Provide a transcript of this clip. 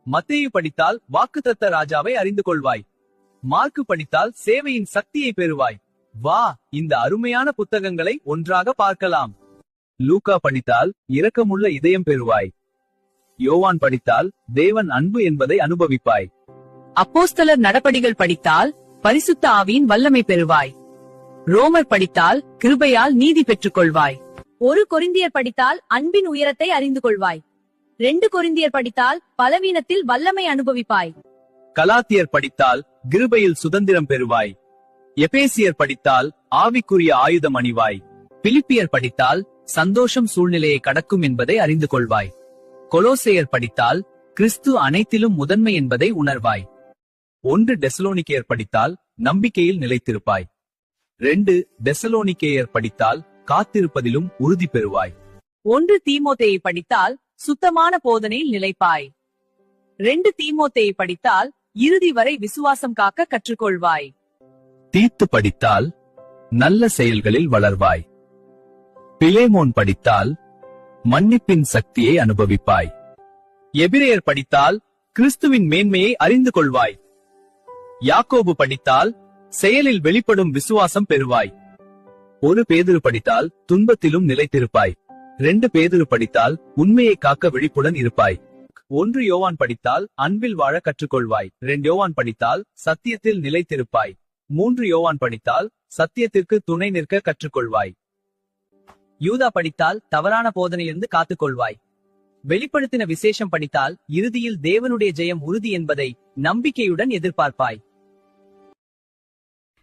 மத்தேயு படித்தால் வாக்குத்தத்த ராஜாவை அறிந்து கொள்வாய். மார்க்கு படித்தால் சேவையின் சக்தியை பெறுவாய். வா, இந்த அருமையான புத்தகங்களை ஒன்றாக பார்க்கலாம். லூக்கா படித்தால் இரக்கமுள்ள இதயம் பெறுவாய். யோவான் படித்தால் தேவன் அன்பு என்பதை அனுபவிப்பாய். அப்போஸ்தலர் நடபடிகள் படித்தால் பரிசுத்த ஆவியின் வல்லமை பெறுவாய். ரோமர் படித்தால் கிருபையால் நீதி பெற்றுக் கொள்வாய். 1 கொரிந்தியர் படித்தால் அன்பின் உயரத்தை அறிந்து கொள்வாய். 2 கொரிந்தியர் படித்தால் பலவீனத்தில் வல்லமை அனுபவிப்பாய். கலாத்தியர் படித்தால் கிருபையில் சுதந்திரம் பெறுவாய். எபேசியர் படித்தால் ஆவிக்குரிய ஆயுதம் அணிவாய். பிலிப்பியர் படித்தால் சந்தோஷம் சூழ்நிலையை கடக்கும் என்பதை அறிந்து கொள்வாய். கொலோசையர் படித்தால் கிறிஸ்து அனைத்திலும் முதன்மை என்பதை உணர்வாய். 1 தெசலோனிக்கேயர் படித்தால் நம்பிக்கையில் நிலைத்திருப்பாய். 2 தெசலோனிக்கேயர் படித்தால் காத்திருப்பதிலும் உறுதி பெறுவாய். 1 தீமோத்தேயை படித்தால் சுத்தமான போதனையில் நிலைப்பாய். 2 தீமோத்தேயை படித்தால் இறுதி வரை விசுவாசம் காக்க கற்றுக்கொள்வாய். தீத்து படித்தால் நல்ல செயல்களில் வளர்வாய். பிலேமோன் படித்தால் மன்னிப்பின் சக்தியை அனுபவிப்பாய். எபிரேயர் படித்தால் கிறிஸ்துவின் மேன்மையை அறிந்து கொள்வாய். யாக்கோபு படித்தால் செயலில் வெளிப்படும் விசுவாசம் பெறுவாய். 1 பேதுரு படித்தால் துன்பத்திலும் நிலைத்திருப்பாய். 2 பேதுரு படித்தால் உண்மையை காக்க விழிப்புடன் இருப்பாய். 1 யோவான் படித்தால் அன்பில் வாழ கற்றுக்கொள்வாய். 2 யோவான் படித்தால் சத்தியத்தில் நிலைத்திருப்பாய். 3 யோவான் படித்தால் சத்தியத்திற்கு துணை நிற்க கற்றுக்கொள்வாய். யூதா படித்தால் தவறான போதனையிலிருந்து காத்துக்கொள்வாய். வெளிப்படுத்தின விசேஷம் படித்தால் இறுதியில் தேவனுடைய ஜெயம் உறுதி என்பதை நம்பிக்கையுடன் எதிர்பார்ப்பாய்.